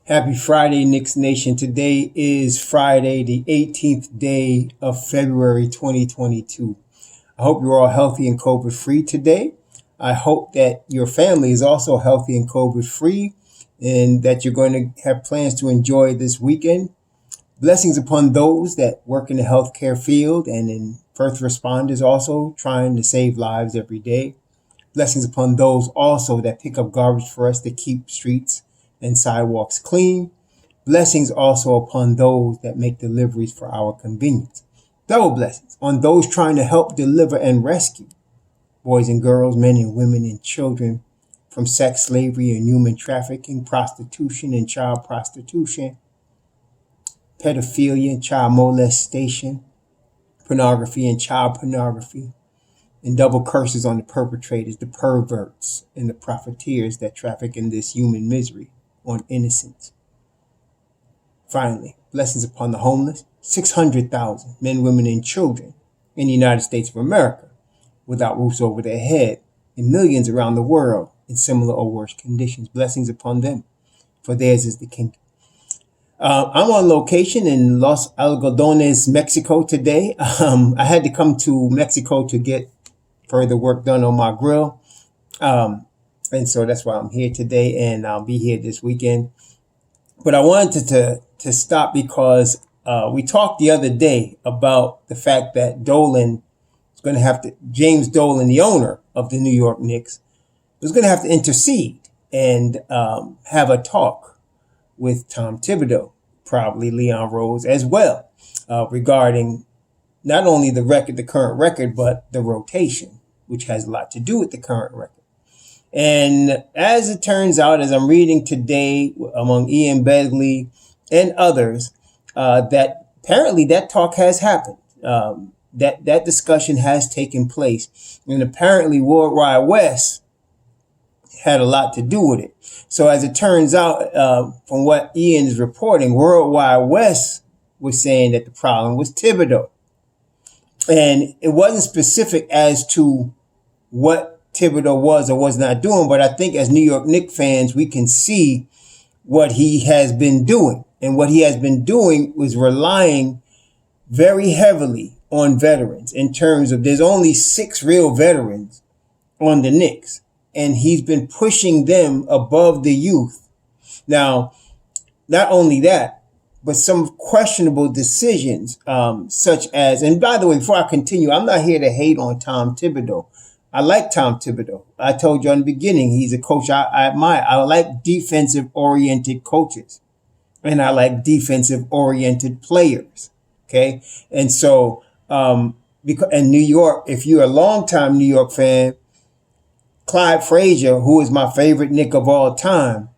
Happy Friday, Knicks Nation. Today is Friday, the 18th day of February 2022. I hope you're all healthy and COVID-free today. I hope that your family is also healthy and COVID-free and that you're going to have plans to enjoy this weekend. Blessings upon those that work in the healthcare field and in first responders also trying to save lives every day. Blessings upon those also that pick up garbage for us to keep streets and sidewalks clean. Blessings also upon those that make deliveries for our convenience. Double blessings on those trying to help deliver and rescue boys and girls, men and women and children from sex slavery and human trafficking, prostitution and child prostitution, pedophilia and child molestation, pornography and child pornography, and double curses on the perpetrators, the perverts, and the profiteers that traffic in this human misery on innocence. Finally, blessings upon the homeless, 600,000 men, women, and children in the United States of America without roofs over their head, and millions around the world in similar or worse conditions. Blessings upon them, for theirs is the kingdom. I'm on location in Los Algodones, Mexico today. I had to come to Mexico to get further work done on my grill. And so that's why I'm here today, and I'll be here this weekend. But I wanted to stop because we talked the other day about the fact that James Dolan, the owner of the New York Knicks, was going to have to intercede and have a talk with Tom Thibodeau, probably Leon Rose as well, regarding not only the current record, but the rotation, which has a lot to do with the current record. And as it turns out, as I'm reading today among Ian Begley and others, that apparently that talk has happened. That discussion has taken place. And apparently World Wide West had a lot to do with it. So as it turns out, from what Ian is reporting, World Wide West was saying that the problem was Thibodeau. And it wasn't specific as to what Thibodeau was or was not doing, but I think as New York Knicks fans, we can see what he has been doing. And what he has been doing was relying very heavily on veterans in terms of there's only 6 real veterans on the Knicks, and he's been pushing them above the youth. Now, not only that, but some questionable decisions, such as, and by the way, before I continue, I'm not here to hate on Tom Thibodeau. I like Tom Thibodeau. I told you in the beginning, he's a coach I admire. I like defensive-oriented coaches, and I like defensive-oriented players, okay? And so, because in New York, if you're a longtime New York fan, Clyde Frazier, who is my favorite Knick of all time,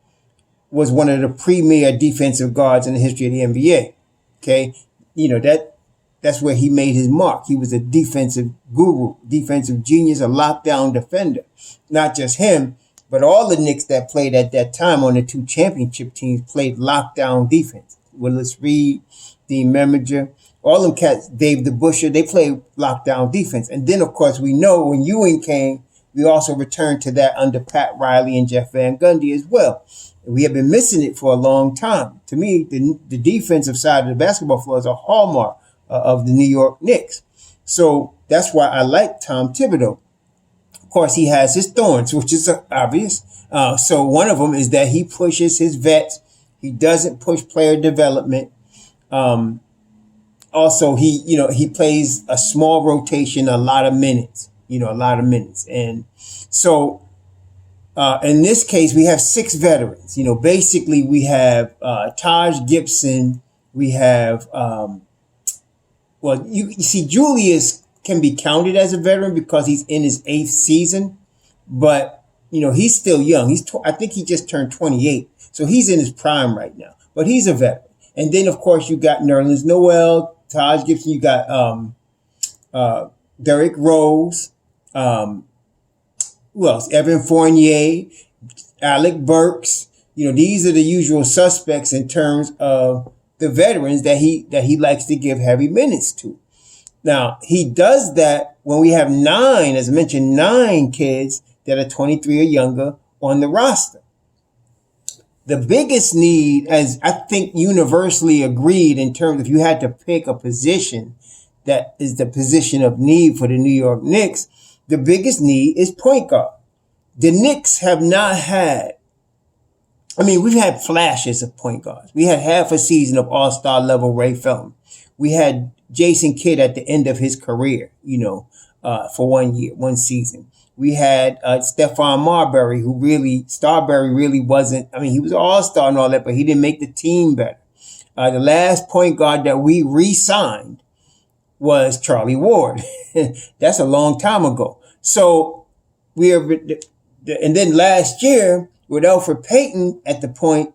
was one of the premier defensive guards in the history of the NBA, okay? You know, that's where he made his mark. He was a defensive guru, defensive genius, a lockdown defender. Not just him, but all the Knicks that played at that time on the 2 championship teams played lockdown defense. Willis Reed, Dean Meminger, all them cats, Dave DeBusschere, they played lockdown defense. And then, of course, we know when Ewing came, we also returned to that under Pat Riley and Jeff Van Gundy as well. We have been missing it for a long time. To me, the defensive side of the basketball floor is a hallmark of the New York Knicks. So that's why I like Tom Thibodeau. Of course, he has his thorns, which is obvious. So one of them is that he pushes his vets. He doesn't push player development. Also, he plays a small rotation, a lot of minutes. And so in this case, we have 6 veterans. Basically we have Taj Gibson. We have you see, Julius can be counted as a veteran because he's in his 8th season, but he's still young. I think he just turned 28, so he's in his prime right now. But he's a veteran. And then, of course, you got Nerlens Noel, Taj Gibson. You got Derrick Rose. Who else? Evan Fournier, Alec Burks. These are the usual suspects in terms of the veterans that he likes to give heavy minutes to. Now, he does that when we have 9, as I mentioned, 9 kids that are 23 or younger on the roster. The biggest need, as I think universally agreed in terms of you had to pick a position that is the position of need for the New York Knicks, the biggest need is point guard. The Knicks have not had, we've had flashes of point guards. We had half a season of all-star level Ray Felton. We had Jason Kidd at the end of his career, for 1 year, one season. We had Stephon Marbury, Starbury really wasn't, he was an all-star and all that, but he didn't make the team better. The last point guard that we re-signed was Charlie Ward. That's a long time ago. So and then last year with Alfred Payton at the point,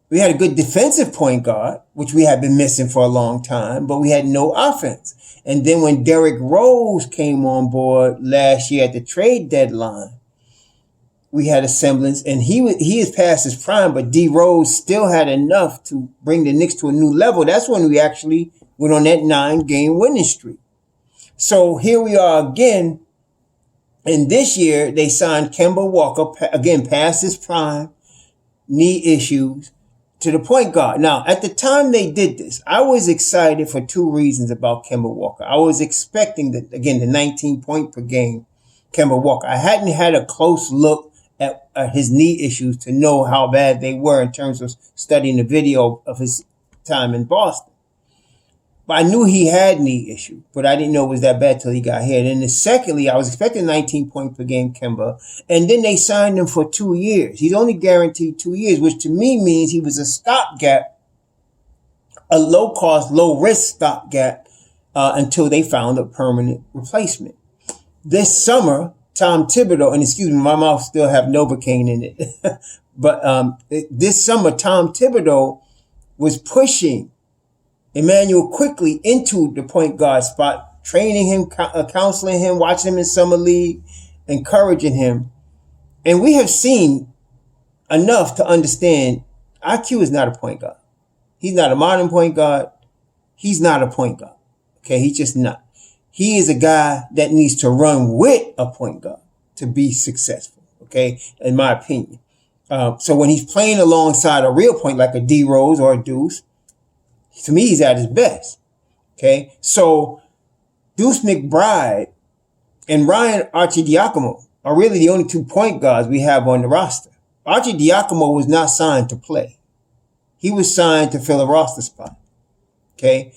we had a good defensive point guard, which we had been missing for a long time, but we had no offense. And then when Derrick Rose came on board last year at the trade deadline, we had a semblance, and he is past his prime, but D Rose still had enough to bring the Knicks to a new level. That's when we actually went on that 9-game winning streak. So here we are again. And this year they signed Kemba Walker, again, past his prime, knee issues, to the point guard. Now, at the time they did this, I was excited for two reasons about Kemba Walker. I was expecting the 19 point per game Kemba Walker. I hadn't had a close look at his knee issues to know how bad they were in terms of studying the video of his time in Boston. But I knew he had knee issues, but I didn't know it was that bad till he got here. And then secondly, I was expecting 19 point per game Kemba, and then they signed him for 2 years. He's only guaranteed 2 years, which to me means he was a stopgap, a low-cost, low-risk stopgap until they found a permanent replacement. This summer, Tom Thibodeau, and excuse me, my mouth still have Novocaine in it, but this summer, Tom Thibodeau was pushing Emmanuel Quickly into the point guard spot, training him, counseling him, watching him in summer league, encouraging him. And we have seen enough to understand IQ is not a point guard. He's not a modern point guard. He's not a point guard. Okay, he's just not. He is a guy that needs to run with a point guard to be successful, okay, in my opinion. So when he's playing alongside a real point like a D Rose or a Deuce, to me, he's at his best. Okay, so Deuce McBride and Ryan Arcidiacono are really the only 2 point guards we have on the roster. Arcidiacono was not signed to play. He was signed to fill a roster spot. Okay,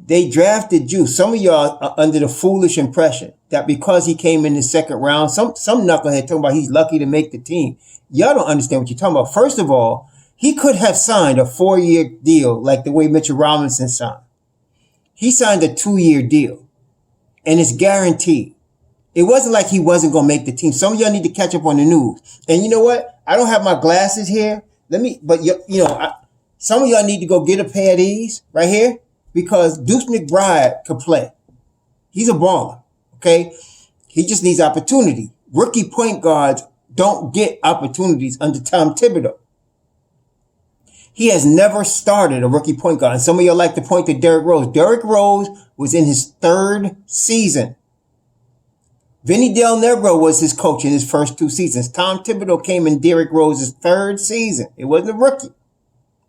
they drafted Juice. Some of y'all are under the foolish impression that because he came in the second round, some knucklehead talking about he's lucky to make the team. Y'all don't understand what you're talking about. First of all, he could have signed a 4-year deal like the way Mitchell Robinson signed. He signed a 2-year deal, and it's guaranteed. It wasn't like he wasn't going to make the team. Some of y'all need to catch up on the news. And you know what? I don't have my glasses here. Some of y'all need to go get a pair of these right here because Deuce McBride could play. He's a baller, okay? He just needs opportunity. Rookie point guards don't get opportunities under Tom Thibodeau. He has never started a rookie point guard. And some of y'all like to point to Derrick Rose. Derrick Rose was in his 3rd season. Vinny Del Negro was his coach in his first 2 seasons. Tom Thibodeau came in Derrick Rose's 3rd season. It wasn't a rookie.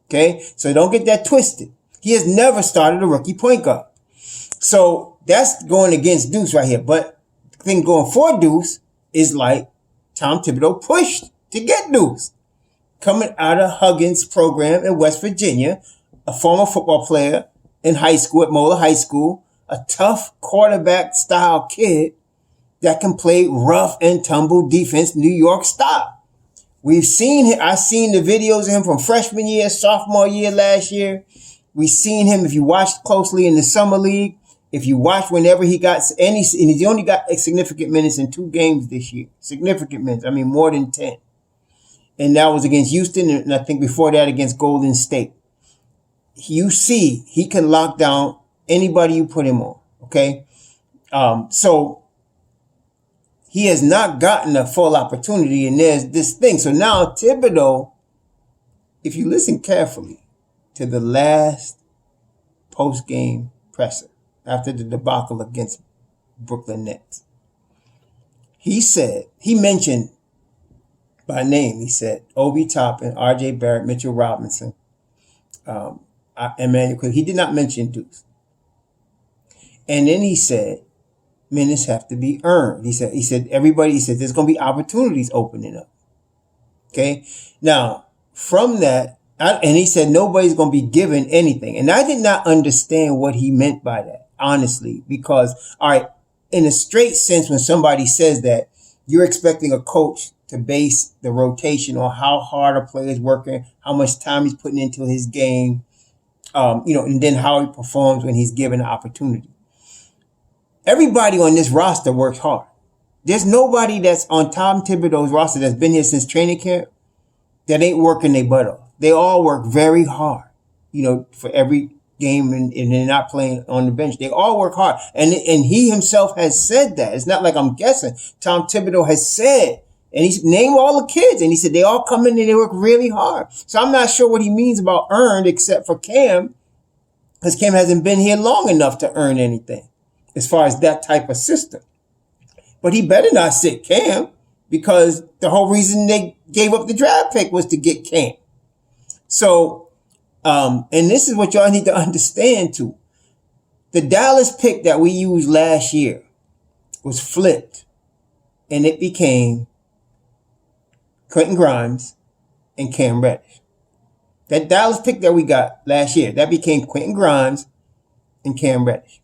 Okay? So don't get that twisted. He has never started a rookie point guard. So that's going against Deuce right here. But the thing going for Deuce is like Tom Thibodeau pushed to get Deuce. Coming out of Huggins' program in West Virginia, a former football player in high school at Moeller High School, a tough quarterback style kid that can play rough and tumble defense, New York style. I've seen the videos of him from freshman year, sophomore year last year. We've seen him, if you watched closely in the summer league, if you watch whenever he got any, and he only got significant minutes in 2 games this year. Significant minutes, more than 10. And that was against Houston, and I think before that against Golden State. You see, he can lock down anybody you put him on, okay? So he has not gotten a full opportunity, and there's this thing. So now Thibodeau, if you listen carefully to the last post-game presser after the debacle against Brooklyn Nets, he mentioned by name. He said Obi Toppin, R.J. Barrett, Mitchell Robinson, Emmanuel Quick. He did not mention Deuce. And then he said minutes have to be earned. He said everybody. He said there's going to be opportunities opening up. Okay. Now from that, and he said nobody's going to be given anything. And I did not understand what he meant by that, honestly, because, all right, in a straight sense, when somebody says that, you're expecting a coach to base the rotation on how hard a player is working, how much time he's putting into his game, and then how he performs when he's given an opportunity. Everybody on this roster works hard. There's nobody that's on Tom Thibodeau's roster that's been here since training camp that ain't working their butt off. They all work very hard, for every game, and they're not playing on the bench. They all work hard. And he himself has said that. It's not like I'm guessing. Tom Thibodeau has said, and he's named all the kids, and he said they all come in and they work really hard. So I'm not sure what he means about earned, except for Cam, because Cam hasn't been here long enough to earn anything as far as that type of system. But he better not sit Cam, because the whole reason they gave up the draft pick was to get Cam. So, and this is what y'all need to understand too. The Dallas pick that we used last year was flipped, and it became Quentin Grimes and Cam Reddish. That Dallas pick that we got last year, that became Quentin Grimes and Cam Reddish.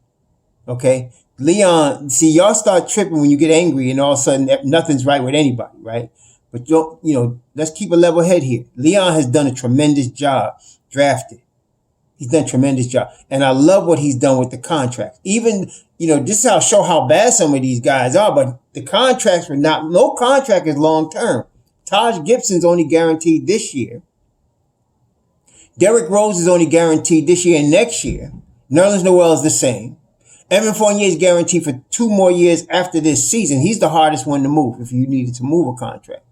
Okay? Leon, see, y'all start tripping when you get angry and all of a sudden nothing's right with anybody, right? But let's keep a level head here. Leon has done a tremendous job drafted. He's done a tremendous job. And I love what he's done with the contracts. Even, this is show how bad some of these guys are, but the contracts were no contract is long term. Taj Gibson's only guaranteed this year. Derrick Rose is only guaranteed this year and next year. Nerlens Noel is the same. Evan Fournier is guaranteed for 2 more years after this season. He's the hardest one to move if you needed to move a contract.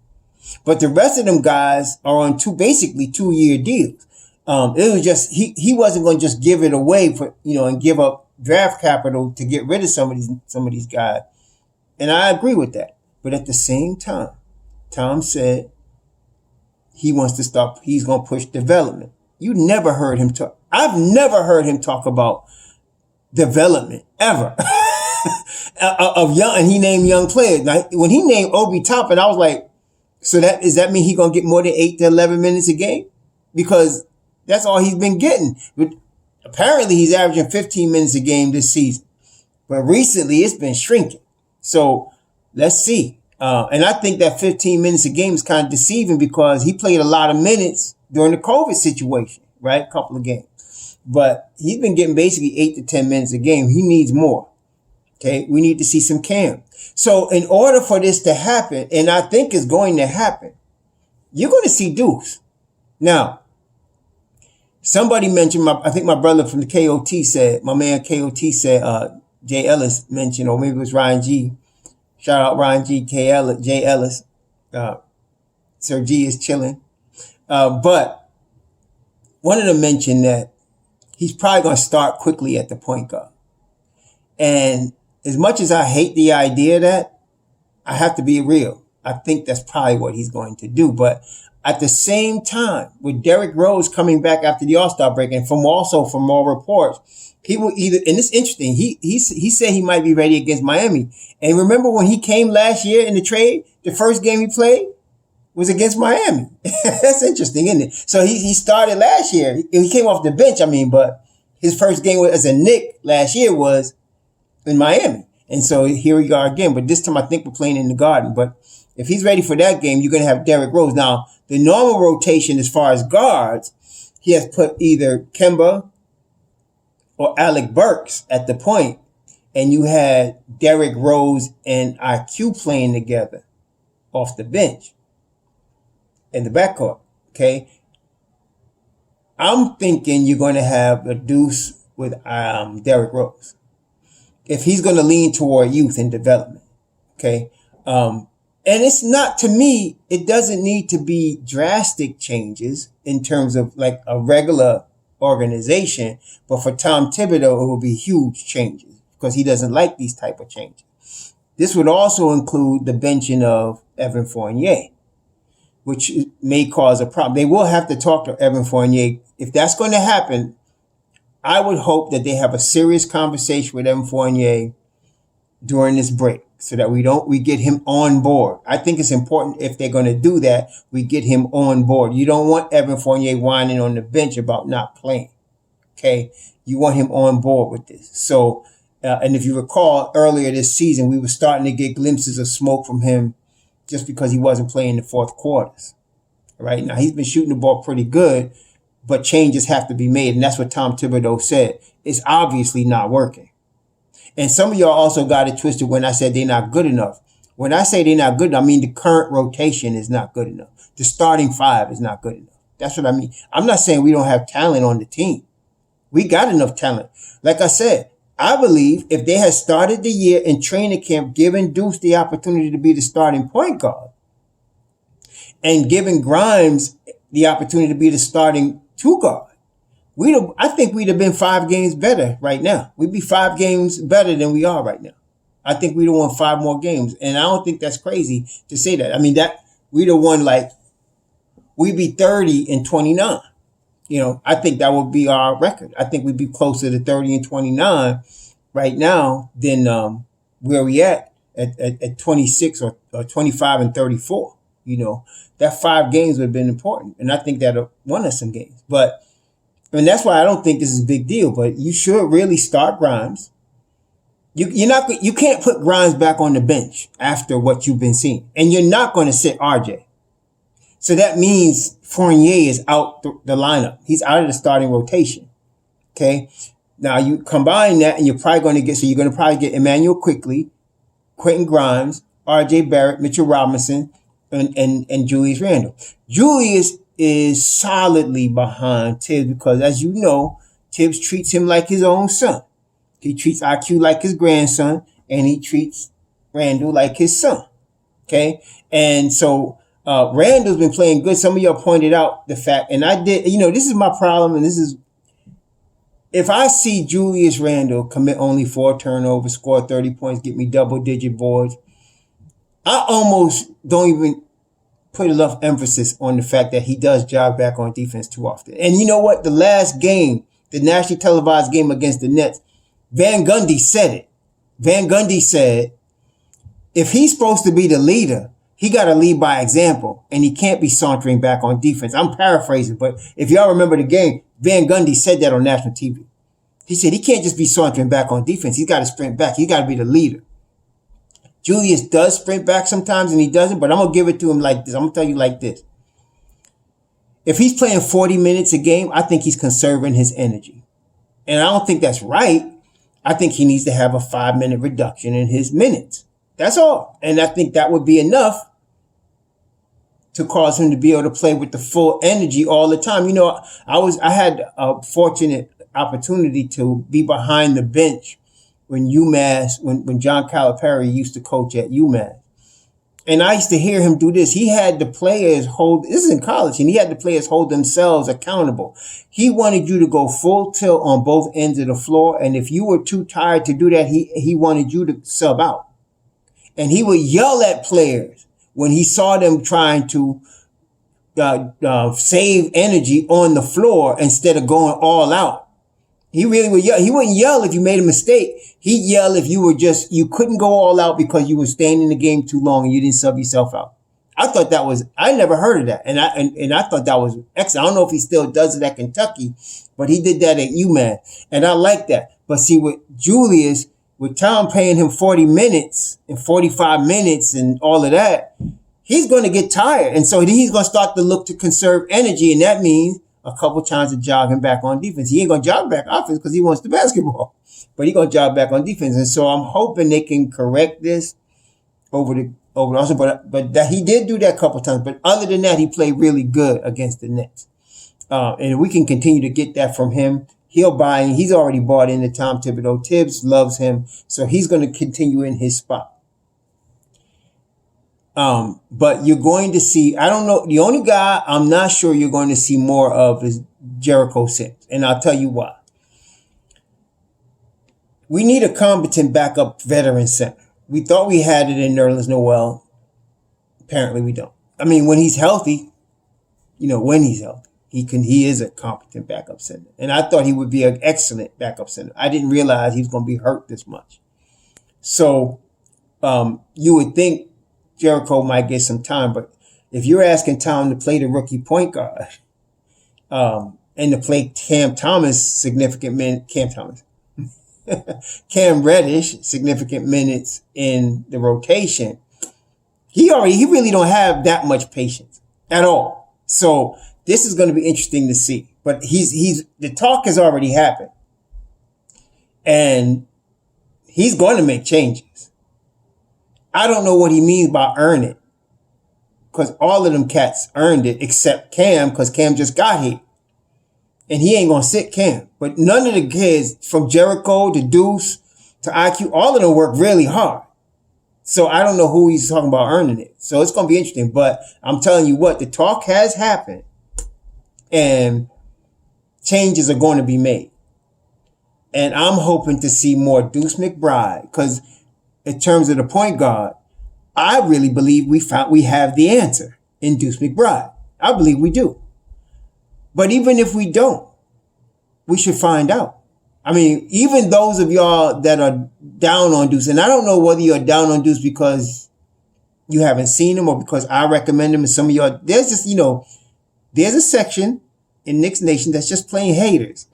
But the rest of them guys are on basically 2-year deals. It was just, he wasn't going to just give it away for, and give up draft capital to get rid of some of these guys. And I agree with that. But at the same time, Tom said he's going to push development. You never heard him talk. I've never heard him talk about development ever of young, and he named young players. Now, when he named Obi Toppin, I was like, so does that mean he's going to get more than 8 to 11 minutes a game? Because that's all he's been getting. But apparently he's averaging 15 minutes a game this season. But recently it's been shrinking. So let's see. And I think that 15 minutes a game is kind of deceiving because he played a lot of minutes during the COVID situation, right? A couple of games. But he's been getting basically 8 to 10 minutes a game. He needs more. Okay. We need to see some Cam. So in order for this to happen, and I think it's going to happen, you're going to see Deuce. Now, somebody mentioned, I think my brother from the KOT said, my man KOT said, Jay Ellis mentioned, or maybe it was Ryan G. Shout out Ryan G, Jay Ellis. Sir G is chilling. But one of them mentioned that he's probably going to start quickly at the point guard. And as much as I hate the idea of that, I have to be real. I think that's probably what he's going to do. But at the same time, with Derrick Rose coming back after the All-Star break, and from more reports, he will either, and it's interesting, he said he might be ready against Miami. And remember when he came last year in the trade, the first game he played was against Miami. That's interesting, isn't it? So he started last year. He came off the bench, but his first game as a Knick last year was in Miami. And so here we are again. But this time I think we're playing in the Garden. But if he's ready for that game, you're going to have Derrick Rose. Now, the normal rotation as far as guards, he has put either Kemba or Alec Burks at the point, and you had Derrick Rose and IQ playing together off the bench in the backcourt. Okay. I'm thinking you're going to have a Deuce with Derrick Rose if he's going to lean toward youth and development. Okay. And it's not, to me, it doesn't need to be drastic changes in terms of like a regular organization, but for Tom Thibodeau, it will be huge changes because he doesn't like these type of changes. This would also include the benching of Evan Fournier. which may cause a problem. They will have to talk to Evan Fournier. If that's going to happen, I would hope that they have a serious conversation with Evan Fournier during this break so that we get him on board. I think it's important if they're going to do that, we get him on board. You don't want Evan Fournier whining on the bench about not playing. Okay. You want him on board with this. So, and if you recall earlier this season, we were starting to get glimpses of smoke from him just because he wasn't playing the fourth quarters. Right now, he's been shooting the ball pretty good, but changes have to be made. And that's what Tom Thibodeau said. It's obviously not working. And some of y'all also got it twisted when I said they're not good enough. When I say they're not good enough, I mean the current rotation is not good enough. The starting five is not good enough. That's what I mean. I'm not saying we don't have talent on the team. We got enough talent. Like I said, I believe if they had started the year in training camp, giving Deuce the opportunity to be the starting point guard and giving Grimes the opportunity to be the starting two guard, I think we'd have been 5 games better right now. We'd be 5 games better than we are right now. I think we'd have won 5 more games. And I don't think that's crazy to say that. I mean, that we'd have won we'd be 30-29. I think that would be our record. I think we'd be closer to 30-29 right now than where we at 26 or 25-34. That 5 games would have been important. And I think that won us some games. And that's why I don't think this is a big deal. But you should really start Grimes. You can't put Grimes back on the bench after what you've been seeing. And you're not going to sit RJ. So that means Fournier is out the lineup. He's out of the starting rotation. Okay. Now you combine that and you're probably going to get Emmanuel Quickly, Quentin Grimes, RJ Barrett, Mitchell Robinson, and Julius Randle. Julius is solidly behind Thibs because, as you know, Thibs treats him like his own son. He treats IQ like his grandson, and he treats Randle like his son. Okay. And so, Randle's been playing good. Some of y'all pointed out the fact, and I did, this is my problem. And if I see Julius Randle commit only 4 turnovers, score 30 points, get me double-digit boards, I almost don't even put enough emphasis on the fact that he does jog back on defense too often. And you know what? The last game, the nationally televised game against the Nets, Van Gundy said it. Van Gundy said, if he's supposed to be the leader, he got to lead by example, and he can't be sauntering back on defense. I'm paraphrasing, but if y'all remember the game, Van Gundy said that on national TV. He said he can't just be sauntering back on defense. He's got to sprint back. He's got to be the leader. Julius does sprint back sometimes, and he doesn't, but I'm going to give it to him like this. I'm going to tell you like this. If he's playing 40 minutes a game, I think he's conserving his energy. And I don't think that's right. I think he needs to have a 5-minute reduction in his minutes. That's all. And I think that would be enough to cause him to be able to play with the full energy all the time. I had a fortunate opportunity to be behind the bench when John Calipari used to coach at UMass. And I used to hear him do this. He had the players this is in college, and he had the players hold themselves accountable. He wanted you to go full tilt on both ends of the floor. And if you were too tired to do that, he wanted you to sub out. And he would yell at players when he saw them trying to save energy on the floor instead of going all out. He really would yell. He wouldn't yell if you made a mistake. He'd yell if you couldn't go all out because you were staying in the game too long and you didn't sub yourself out. I never heard of that. And I thought that was excellent. I don't know if he still does it at Kentucky, but he did that at UMass. And I like that. But see, with Julius, with Tom paying him 40 minutes and 45 minutes and all of that, he's going to get tired. And so he's going to start to look to conserve energy. And that means a couple times of jogging back on defense. He ain't going to jog back offense because he wants the basketball, but he's going to jog back on defense. And so I'm hoping they can correct this over the but that he did do that a couple times. But other than that, he played really good against the Nets. And we can continue to get that from him. He'll buy in. He's already bought into Tom Thibodeau. Thibs loves him. So he's going to continue in his spot. But you're going to see, I don't know, the only guy I'm not sure you're going to see more of is Jericho Sims. And I'll tell you why. We need a competent backup veteran center. We thought we had it in Nerlens Noel. Apparently we don't. I mean, when he's healthy, when he's healthy, he is a competent backup center. And I thought he would be an excellent backup center. I didn't realize he was going to be hurt this much. So you would think Jericho might get some time, but if you're asking Tom to play the rookie point guard and to play Cam Reddish significant minutes in the rotation, he really don't have that much patience at all. So this is going to be interesting to see. But the talk has already happened, and he's going to make changes. I don't know what he means by earn it, because all of them cats earned it except Cam, because Cam just got here. And he ain't going to sit Cam. But none of the kids, from Jericho to Deuce to IQ, all of them work really hard. So I don't know who he's talking about earning it. So it's going to be interesting. But I'm telling you what, the talk has happened. And changes are going to be made. And I'm hoping to see more Deuce McBride. Because in terms of the point guard, I really believe we have the answer in Deuce McBride. I believe we do. But even if we don't, we should find out. I mean, even those of y'all that are down on Deuce, and I don't know whether you're down on Deuce because you haven't seen him or because I recommend him, and some of y'all, there's just, there's a section in Knicks Nation that's just plain haters.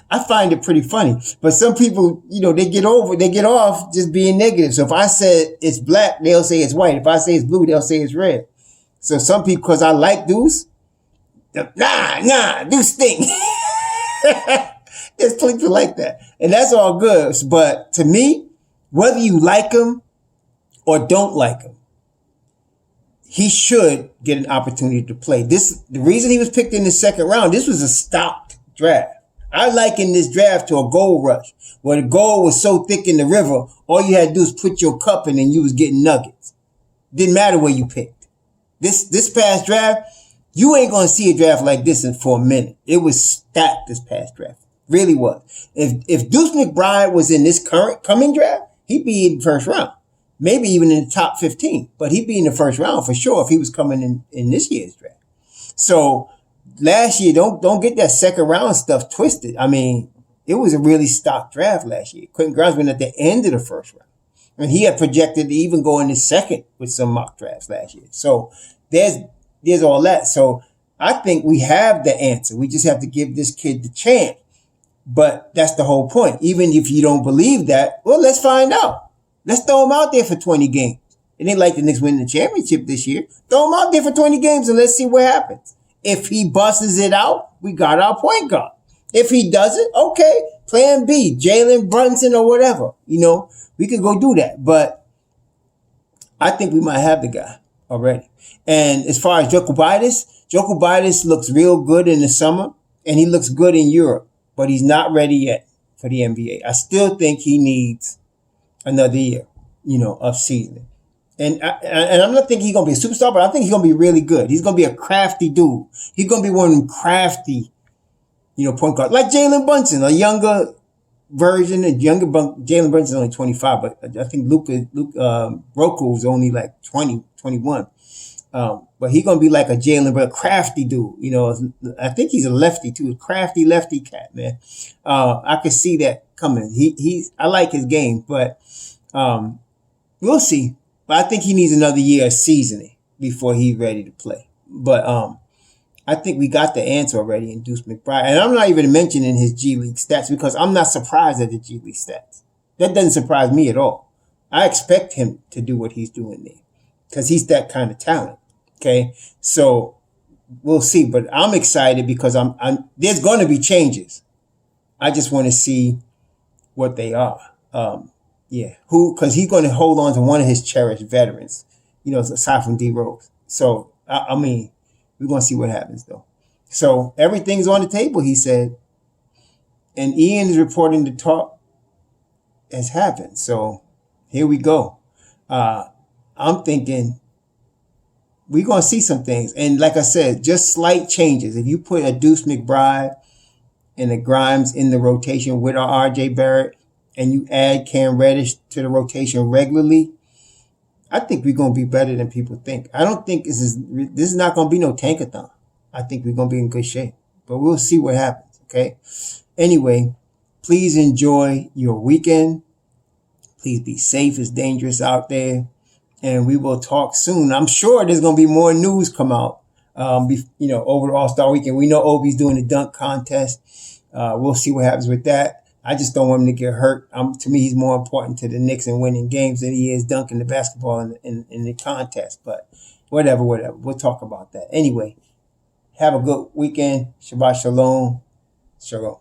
I find it pretty funny. But some people, they get off just being negative. So if I said it's black, they'll say it's white. If I say it's blue, they'll say it's red. So some people, because I like Deuce, Deuce stink. There's plenty like that. And that's all good. But to me, whether you like him or don't like him, he should get an opportunity to play. The reason he was picked in the second round, this was a stopped draft. I liken this draft to a gold rush, where the gold was so thick in the river, all you had to do is put your cup in and you was getting nuggets. Didn't matter where you picked. This past draft, you ain't going to see a draft like this for a minute. It was stacked this past draft. Really was. If Deuce McBride was in this coming draft, he'd be in the first round. Maybe even in the top 15. But he'd be in the first round for sure if he was coming in this year's draft. So last year, don't get that second round stuff twisted. I mean, it was a really stocked draft last year. Quentin Grimes went at the end of the first round. And he had projected to even go in the second with some mock drafts last year. So there's all that. So I think we have the answer. We just have to give this kid the chance. But that's the whole point. Even if you don't believe that, well, let's find out. Let's throw him out there for 20 games. It ain't like the Knicks winning the championship this year. Throw him out there for 20 games and let's see what happens. If he busts it out, we got our point guard. If he doesn't, okay, plan B, Jalen Brunson or whatever. We could go do that. But I think we might have the guy already. And as far as Jokubitis looks real good in the summer, and he looks good in Europe, but he's not ready yet for the NBA. I still think he needs another year, of seasoning. And I'm not thinking he's going to be a superstar, but I think he's going to be really good. He's going to be a crafty dude. He's going to be one of them crafty, point guards. Like Jalen Brunson, a younger version. Jalen Brunson's only 25, but I think Luke Roku is only like 20, 21. But he's going to be like a Jalen, but a crafty dude. I think he's a lefty too, a crafty lefty cat, man. I could see that coming. I like his game, but we'll see. But I think he needs another year of seasoning before he's ready to play. But I think we got the answer already in Deuce McBride. And I'm not even mentioning his G League stats because I'm not surprised at the G League stats. That doesn't surprise me at all. I expect him to do what he's doing there because he's that kind of talent. Okay, so we'll see. But I'm excited because there's going to be changes. I just want to see what they are. Because he's going to hold on to one of his cherished veterans, aside from D Rose. So, I mean, we're going to see what happens, though. So, everything's on the table, he said. And Ian is reporting the talk has happened. So, here we go. I'm thinking we're going to see some things. And like I said, just slight changes. If you put a Deuce McBride and a Grimes in the rotation with our RJ Barrett, and you add Cam Reddish to the rotation regularly, I think we're gonna be better than people think. I don't think this is not gonna be no tankathon. I think we're gonna be in good shape, but we'll see what happens. Okay. Anyway, please enjoy your weekend. Please be safe. It's dangerous out there, and we will talk soon. I'm sure there's gonna be more news come out. Over the All-Star weekend, we know Obi's doing the dunk contest. We'll see what happens with that. I just don't want him to get hurt. To me, he's more important to the Knicks and winning games than he is dunking the basketball in the contest. But whatever. We'll talk about that. Anyway, have a good weekend. Shabbat shalom. Shalom.